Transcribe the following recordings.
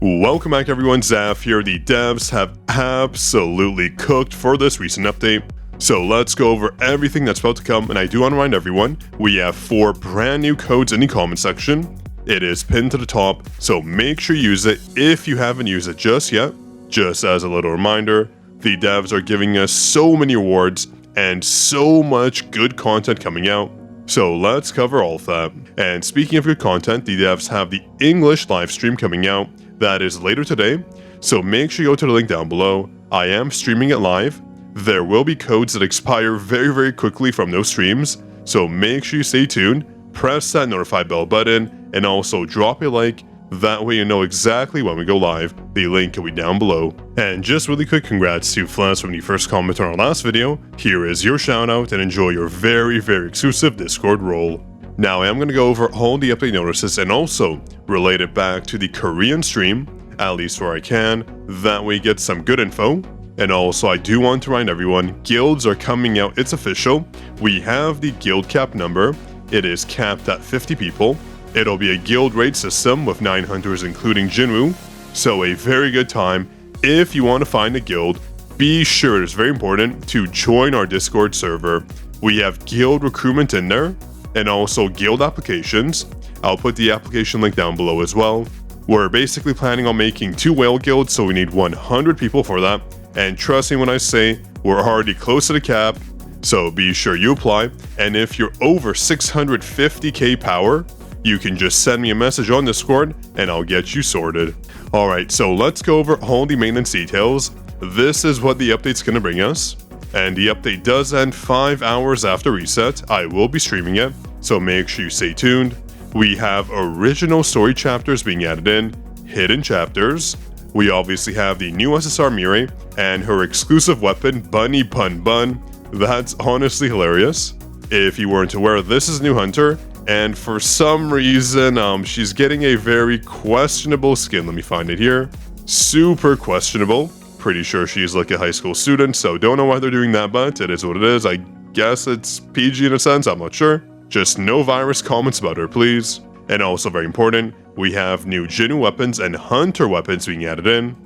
Welcome back everyone, Zaf here. The devs have absolutely cooked for this recent update. So let's go over everything that's about to come, and I do want to remind everyone, we have 4 brand new codes in the comment section. It is pinned to the top, so make sure you use it if you haven't used it just yet. Just as a little reminder, the devs are giving us so many rewards and so much good content coming out. So let's cover all of that. And speaking of good content, the devs have the English live stream coming out. That is later today, so make sure you go to the link down below. I am streaming it live. There will be codes that expire very quickly from those streams, so make sure you stay tuned, press that notify bell button, and also drop a like. That way you know exactly when we go live. The link will be down below. And just really quick congrats to Flash from the first comment on our last video. Here is your shout out and enjoy your very exclusive Discord role. Now I am going to go over all the update notices and also relate it back to the Korean stream, at least where I can, that way get some good info. And also I do want to remind everyone, guilds are coming out, it's official. We have the guild cap number, it is capped at 50 people. It'll be a guild raid system with 9 hunters including Jinwoo, so a very good time. If you want to find a guild, be sure, it's very important, to join our Discord server. We have guild recruitment in there, and also guild applications. I'll put the application link down below as well. We're basically planning on making 2 whale guilds, so we need 100 people for that. And trust me when I say, we're already close to the cap, so be sure you apply. And if you're over 650k power, you can just send me a message on Discord and I'll get you sorted. Alright, so let's go over all the maintenance details. This is what the update's gonna bring us. And the update does end 5 hours after reset. I will be streaming it, so make sure you stay tuned. We have original story chapters being added in, hidden chapters. We obviously have the new SSR Mirai and her exclusive weapon, Bunny Bun Bun. That's honestly hilarious. If you weren't aware, this is a new hunter, and for some reason, she's getting a very questionable skin. Let me find it here. Super questionable. Pretty sure she's like a high school student, so don't know why they're doing that, but it is what it is. I guess it's PG in a sense, I'm not sure. Just no virus comments about her, please. And also very important, we have new Jinwoo weapons and hunter weapons being added in.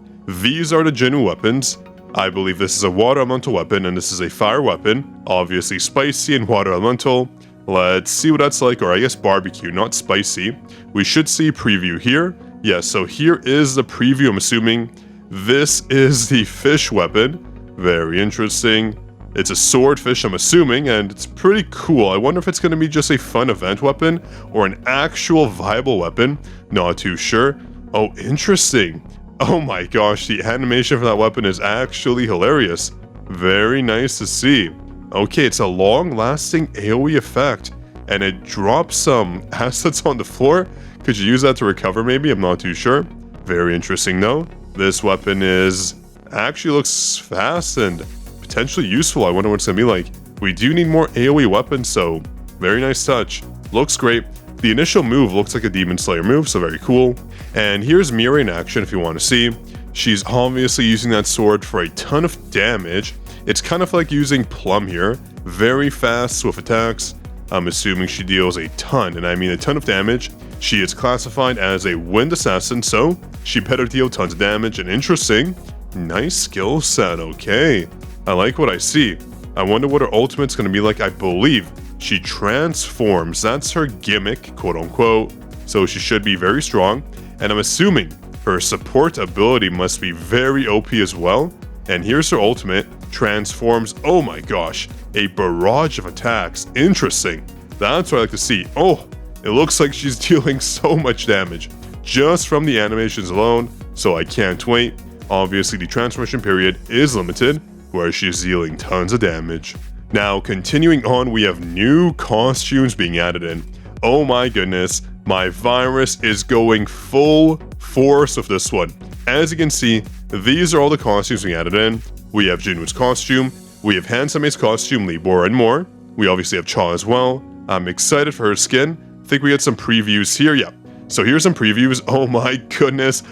These are the Jinwoo weapons. I believe this is a water elemental weapon and this is a fire weapon. Obviously spicy and water elemental. Let's see what that's like, or I guess barbecue, not spicy. We should see preview here. Yes, so here is the preview, I'm assuming. This is the fish weapon. Very interesting. It's a swordfish, I'm assuming, and it's pretty cool. I wonder if it's going to be just a fun event weapon or an actual viable weapon. Not too sure. Oh, interesting. Oh my gosh, the animation for that weapon is actually hilarious. Very nice to see. Okay, it's a long-lasting AoE effect, and it drops some assets on the floor. Could you use that to recover maybe? I'm not too sure. Very interesting though. This weapon actually looks fast and potentially useful. I wonder what it's gonna be like. We do need more AoE weapons, so very nice touch. Looks great. The initial move looks like a Demon Slayer move, so very cool. And here's Mirai in action if you want to see. She's obviously using that sword for a ton of damage. It's kind of like using Plum here. Very fast, swift attacks. I'm assuming she deals a ton, and I mean a ton of damage. She is classified as a wind assassin, so she better deal tons of damage. And interesting, nice skill set, okay. I like what I see. I wonder what her ultimate's gonna be like. I believe she transforms, that's her gimmick, quote unquote. So she should be very strong, and I'm assuming her support ability must be very OP as well. And here's her ultimate, transforms, oh my gosh, a barrage of attacks. Interesting. That's what I like to see. Oh, it looks like she's dealing so much damage just from the animations alone, so I can't wait. Obviously, the transformation period is limited, where she's dealing tons of damage. Now, continuing on, we have new costumes being added in. Oh my goodness, my virus is going full force with this one. As you can see, these are all the costumes being added in. We have Jinwoo's costume, we have Hansame's costume, Libor, and more. We obviously have Cha as well. I'm excited for her skin. I think we get some previews here, yeah. So here's some previews. Oh my goodness.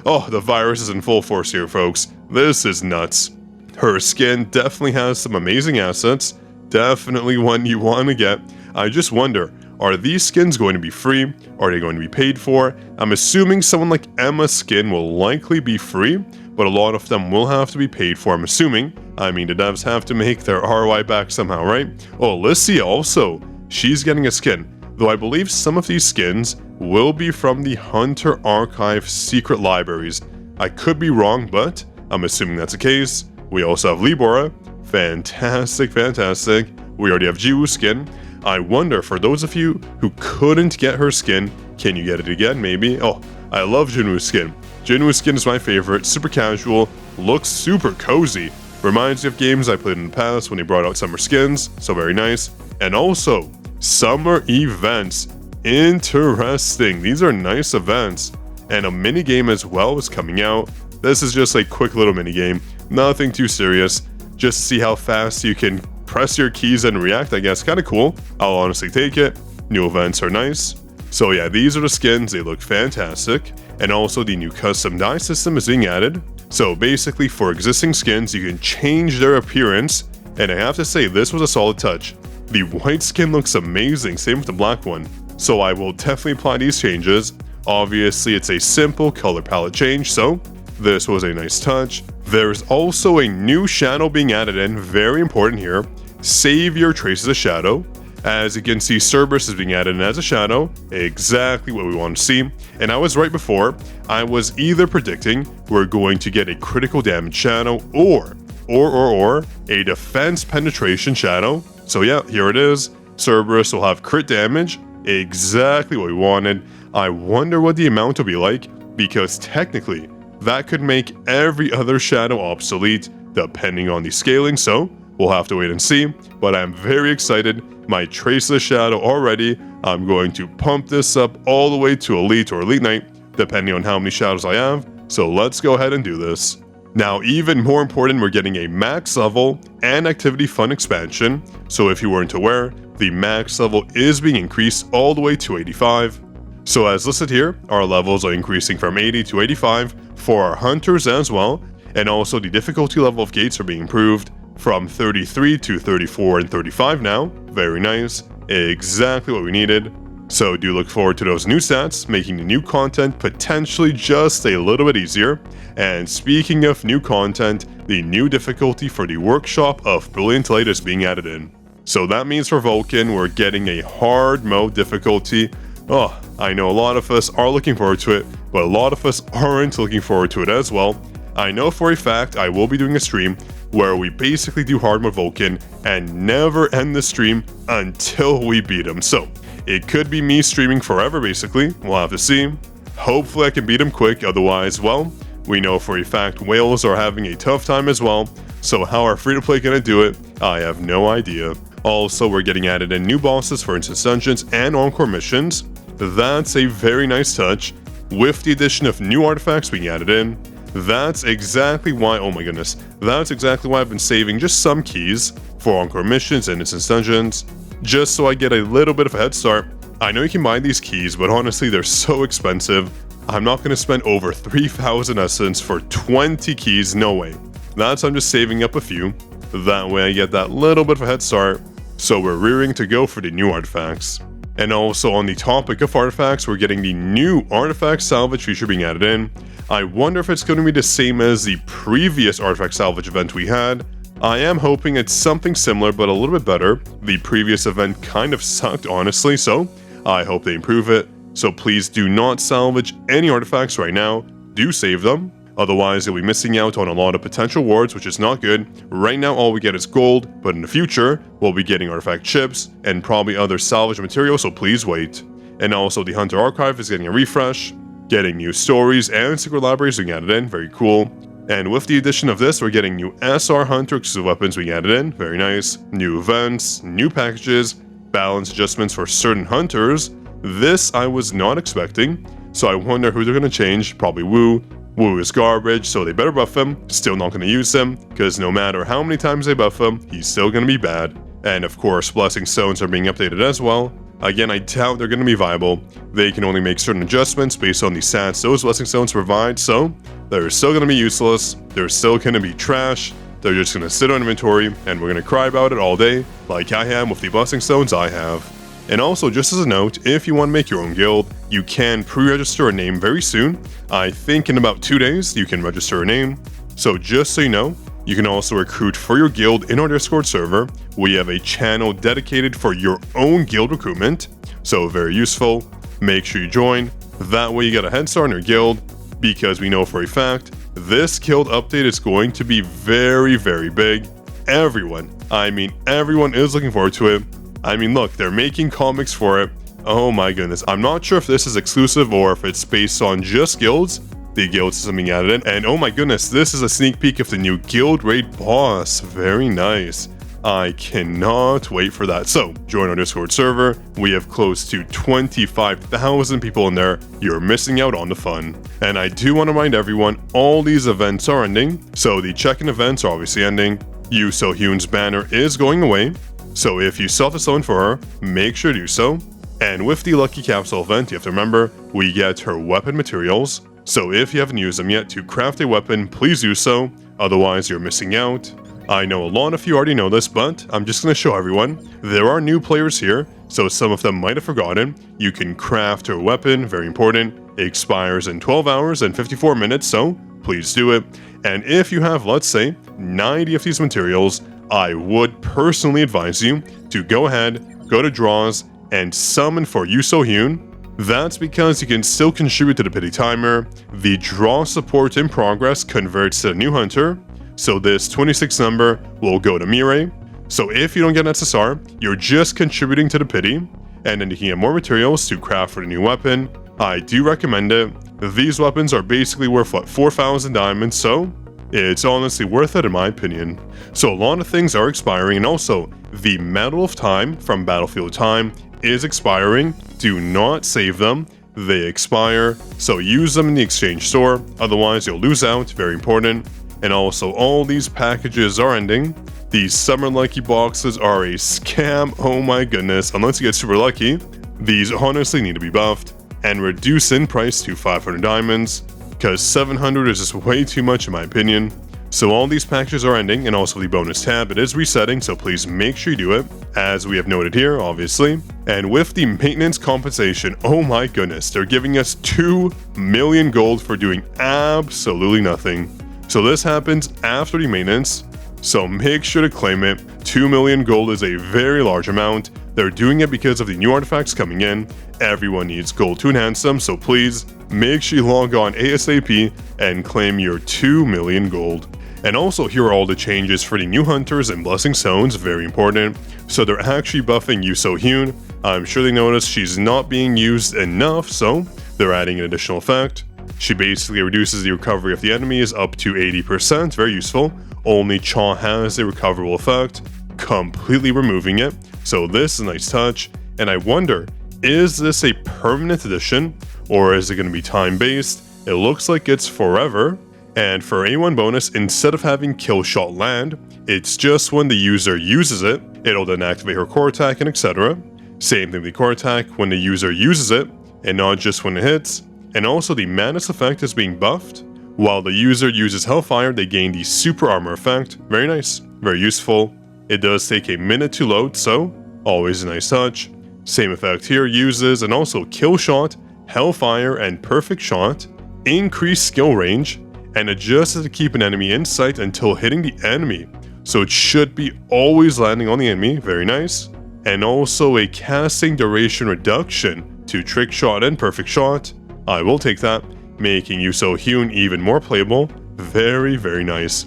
Oh, the virus is in full force here, folks. This is nuts. Her skin definitely has some amazing assets. Definitely one you want to get. I just wonder, Are these skins going to be free? Are they going to be paid for? I'm assuming someone like Emma's skin will likely be free, but a lot of them will have to be paid for, I'm assuming. I mean, the devs have to make their ROI back somehow, right? Oh, Alicia also, she's getting a skin, though I believe some of these skins will be from the Hunter Archive secret libraries. I could be wrong, but I'm assuming that's the case. We also have Libora. Fantastic, fantastic. We already have Jiwoo's skin. I wonder, for those of you who couldn't get her skin, can you get it again, maybe? Oh, I love Jinwoo's skin. Jinwoo's skin is my favorite. Super casual, looks super cozy. Reminds me of games I played in the past when they brought out summer skins, so very nice. And also, summer events. Interesting. These are nice events. And a mini game as well is coming out. This is just a quick little mini game. Nothing too serious. Just to see how fast you can press your keys and react, I guess. Kind of cool. I'll honestly take it. New events are nice. So yeah, these are the skins. They look fantastic. And also the new custom dye system is being added. So basically for existing skins, you can change their appearance. And I have to say, this was a solid touch. The white skin looks amazing. Same with the black one. So I will definitely apply these changes. Obviously, it's a simple color palette change, so this was a nice touch. There's also a new shadow being added in, very important here. Save your traces of shadow. As you can see, Cerberus is being added in as a shadow, exactly what we want to see. And I was right before, I was either predicting we're going to get a critical damage shadow or a defense penetration shadow. So yeah, here it is. Cerberus will have crit damage, exactly what we wanted. I wonder what the amount will be like, because technically, that could make every other shadow obsolete, depending on the scaling, so we'll have to wait and see. But I'm very excited. My Traceless Shadow already. I'm going to pump this up all the way to Elite or Elite Knight, depending on how many shadows I have. So let's go ahead and do this. Now, even more important, we're getting a max level and activity fun expansion. So if you weren't aware, the max level is being increased all the way to 85. So as listed here, our levels are increasing from 80 to 85 for our hunters as well, and also the difficulty level of gates are being improved from 33 to 34 and 35 now. Very nice, exactly what we needed. So do look forward to those new stats, making the new content potentially just a little bit easier. And speaking of new content, the new difficulty for the Workshop of Brilliant Light is being added in. So that means for Vulcan, we're getting a hard mode difficulty. Oh, I know a lot of us are looking forward to it, but a lot of us aren't looking forward to it as well. I know for a fact I will be doing a stream where we basically do hard mode Vulcan and never end the stream until we beat him. So it could be me streaming forever basically, we'll have to see. Hopefully I can beat him quick, otherwise, well, we know for a fact whales are having a tough time as well. So how are free-to-play gonna do it? I have no idea. Also, we're getting added in new bosses for instance dungeons and encore missions. That's a very nice touch. With the addition of new artifacts being added in, that's exactly why, oh my goodness, that's exactly why I've been saving just some keys for encore missions and instance dungeons, just so I get a little bit of a head start. I know you can buy these keys, but honestly they're so expensive. I'm not going to spend over 3,000 essence for 20 keys, no way. That's I'm just saving up a few. That way I get that little bit of a head start. So we're rearing to go for the new artifacts. And also on the topic of artifacts, we're getting the new artifact salvage feature being added in. I wonder if it's going to be the same as the previous artifact salvage event we had. I am hoping it's something similar but a little bit better. The previous event kind of sucked honestly, so I hope they improve it. So please do not salvage any artifacts right now, do save them. Otherwise, you'll be missing out on a lot of potential rewards, which is not good. Right now, all we get is gold, but in the future, we'll be getting artifact chips and probably other salvage material, so please wait. And also, the Hunter Archive is getting a refresh, getting new stories and secret libraries being added in, very cool. And with the addition of this, we're getting new SR Hunter exclusive weapons being added in, very nice. New events, new packages, balance adjustments for certain hunters. This I was not expecting, so I wonder who they're going to change, probably Wu. Wu is garbage, so they better buff him. Still not going to use him, because no matter how many times they buff him, he's still going to be bad. And of course, Blessing Stones are being updated as well. Again, I doubt they're going to be viable. They can only make certain adjustments based on the stats those Blessing Stones provide, so they're still going to be useless. They're still going to be trash. They're just going to sit on inventory, and we're going to cry about it all day, like I am with the Blessing Stones I have. And also, just as a note, if you want to make your own guild, you can pre-register a name very soon. I think in about 2 days, you can register a name. So just so you know, you can also recruit for your guild in our Discord server. We have a channel dedicated for your own guild recruitment. So very useful. Make sure you join. That way you get a head start on your guild, because we know for a fact this guild update is going to be very, very big. Everyone is looking forward to it. I mean, look, they're making comics for it. Oh my goodness. I'm not sure if this is exclusive or if it's based on just guilds. The guild system being added in. And oh my goodness, this is a sneak peek of the new guild raid boss. Very nice. I cannot wait for that. So, join our Discord server. We have close to 25,000 people in there. You're missing out on the fun. And I do want to remind everyone, all these events are ending. So the check-in events are obviously ending. JULYUPDATELIVE's banner is going away. So if you still have to summon for her, make sure to do so. And with the Lucky Capsule event, you have to remember, we get her weapon materials. So if you haven't used them yet to craft a weapon, please do so. Otherwise, you're missing out. I know a lot of you already know this, but I'm just going to show everyone. There are new players here, so some of them might have forgotten. You can craft her weapon, very important. It expires in 12 hours and 54 minutes, so please do it. And if you have, let's say, 90 of these materials, I would personally advise you to go ahead, go to draws, and summon for JULYUPDATELIVE. That's because you can still contribute to the pity timer. The draw support in progress converts to a new hunter, so this 26 number will go to Mirai. So if you don't get an SSR, you're just contributing to the pity, and then you can get more materials to craft for the new weapon. I do recommend it. These weapons are basically worth, what, 4,000 diamonds, so it's honestly worth it in my opinion. So a lot of things are expiring, and also the Medal of Time from Battlefield Time is expiring. Do not save them. They expire, so use them in the exchange store, otherwise you'll lose out, very important. And also all these packages are ending. These Summer Lucky boxes are a scam, oh my goodness, unless you get super lucky. These honestly need to be buffed and reduced in price to 500 diamonds, because 700 is just way too much in my opinion. So all these packages are ending, and also the bonus tab, it is resetting, so please make sure you do it, as we have noted here, obviously. And with the maintenance compensation, oh my goodness, they're giving us 2 million gold for doing absolutely nothing. So this happens after the maintenance, so make sure to claim it. 2 million gold is a very large amount. They're doing it because of the new artifacts coming in. Everyone needs gold to enhance them, so please make sure you log on ASAP and claim your 2 million gold. And also, here are all the changes for the new hunters and blessing stones, very important. So they're actually buffing JULYUPDATELIVE. I'm sure they noticed she's not being used enough, so they're adding an additional effect. She basically reduces the recovery of the enemies up to 80%, very useful. Only Cha has a recoverable effect, completely removing it. So this is a nice touch, and I wonder, is this a permanent addition, or is it going to be time-based? It looks like it's forever. And for A1 bonus, instead of having kill shot land, it's just when the user uses it, it'll then activate her core attack and etc. Same thing with the core attack when the user uses it, and not just when it hits. And also the madness effect is being buffed. While the user uses Hellfire, they gain the super armor effect. Very nice, very useful. It does take a minute to load, so always a nice touch. Same effect here, uses and also kill shot, Hellfire, and perfect shot. Increase skill range, and adjusted to keep an enemy in sight until hitting the enemy. So it should be always landing on the enemy, very nice. And also a casting duration reduction to trick shot and perfect shot. I will take that, making JULYUPDATELIVE even more playable. Very, very nice.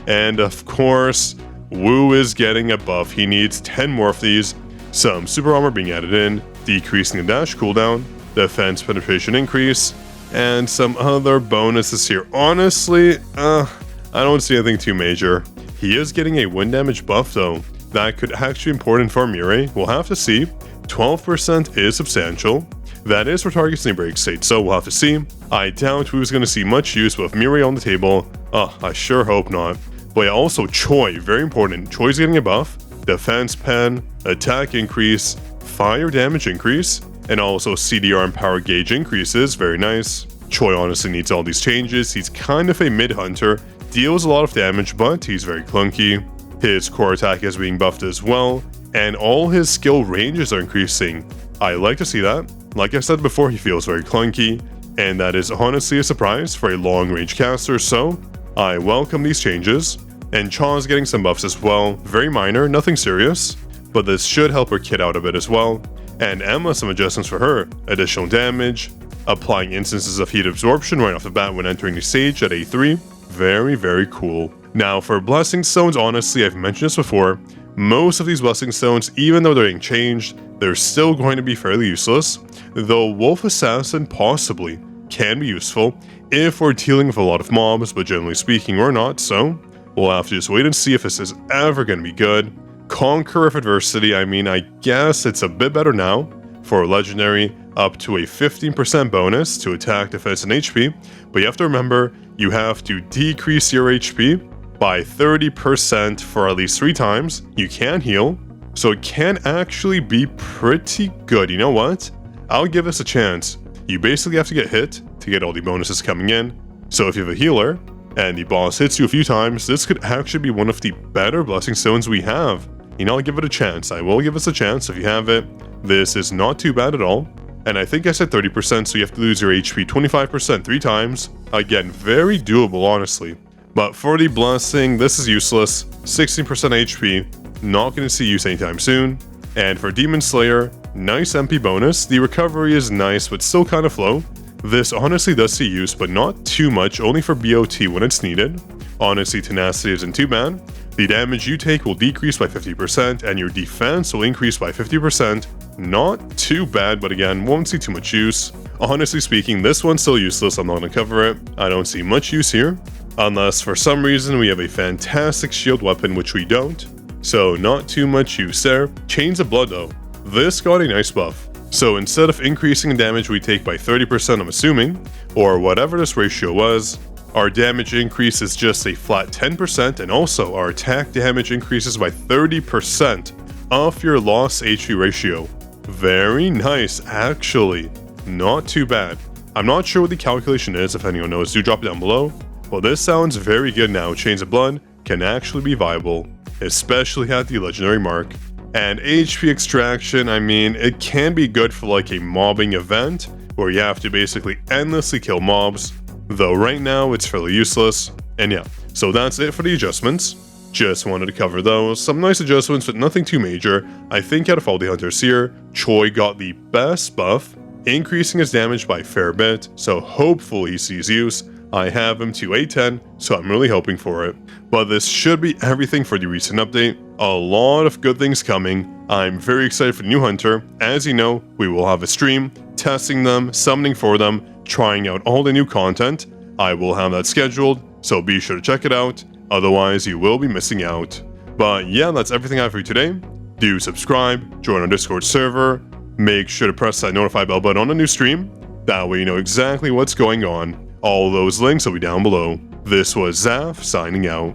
And of course, Wu is getting a buff. He needs 10 more of these. Some super armor being added in, decreasing the dash cooldown, defense penetration increase, and some other bonuses here. Honestly, I don't see anything too major. He is getting a wind damage buff though. That could actually be important for Mirai. We'll have to see. 12% is substantial. That is for targets in the break state, so we'll have to see. I doubt who's going to see much use with Mirai on the table. I sure hope not. But yeah, also Choi, very important. Choi's getting a buff. Defense pen, attack increase, fire damage increase, and also CDR and power gauge increases, very nice. Choi honestly needs all these changes. He's kind of a mid-hunter, deals a lot of damage, but he's very clunky. His core attack is being buffed as well, and all his skill ranges are increasing. I like to see that. Like I said before, he feels very clunky, and that is honestly a surprise for a long-range caster, so I welcome these changes. And Chaw's getting some buffs as well, very minor, nothing serious, but this should help her kit out a bit as well. And Emma, some adjustments for her, additional damage, applying instances of heat absorption right off the bat when entering the stage at A3, very cool. Now for Blessing Stones, honestly, I've mentioned this before, most of these Blessing Stones, even though they're being changed, they're still going to be fairly useless, though Wolf Assassin possibly can be useful if we're dealing with a lot of mobs, but generally speaking we're not, so we'll have to just wait and see if this is ever going to be good. Conquer of Adversity, I mean, I guess it's a bit better now for Legendary, up to a 15% bonus to attack, defense, and HP, but you have to remember, you have to decrease your HP by 30% for at least 3 times. You can heal, so it can actually be pretty good. You know what? I'll give this a chance. You basically have to get hit to get all the bonuses coming in, so if you have a healer, and the boss hits you a few times, this could actually be one of the better Blessing Stones we have. You know, I'll give it a chance. I will give us a chance if you have it. This is not too bad at all. And I think I said 30%, so you have to lose your HP 25% 3 times. Again, very doable, honestly. But for the Blessing, this is useless. 16% HP, not going to see use anytime soon. And for Demon Slayer, nice MP bonus. The recovery is nice, but still kind of low. This honestly does see use, but not too much, only for BOT when it's needed. Honestly, Tenacity isn't too bad. The damage you take will decrease by 50%, and your defense will increase by 50%. Not too bad, but again, won't see too much use. Honestly speaking, this one's still useless, I'm not going to cover it. I don't see much use here, unless for some reason we have a fantastic shield weapon, which we don't. So not too much use there. Chains of Blood though, this got a nice buff. So instead of increasing the damage we take by 30%, I'm assuming, or whatever this ratio was, our damage increase is just a flat 10%, and also our attack damage increases by 30% off your loss HP ratio. Very nice, actually. Not too bad. I'm not sure what the calculation is, if anyone knows, do drop it down below. Well, this sounds very good now. Chains of Blood can actually be viable, especially at the legendary mark. And HP extraction, I mean, it can be good for like a mobbing event, where you have to basically endlessly kill mobs, though right now it's fairly useless. And yeah, so that's it for the adjustments. Just wanted to cover those. Some nice adjustments, but nothing too major. I think out of all the hunters here, Choi got the best buff, increasing his damage by a fair bit, so hopefully he sees use. I have him to A10, so I'm really hoping for it. But this should be everything for the recent update. A lot of good things coming. I'm very excited for the new hunter. As you know, we will have a stream, testing them, summoning for them, trying out all the new content. I will have that scheduled, so be sure to check it out. Otherwise, you will be missing out. But yeah, that's everything I have for you today. Do subscribe, join our Discord server, make sure to press that notify bell button on a new stream. That way you know exactly what's going on. All those links will be down below. This was Zaf signing out.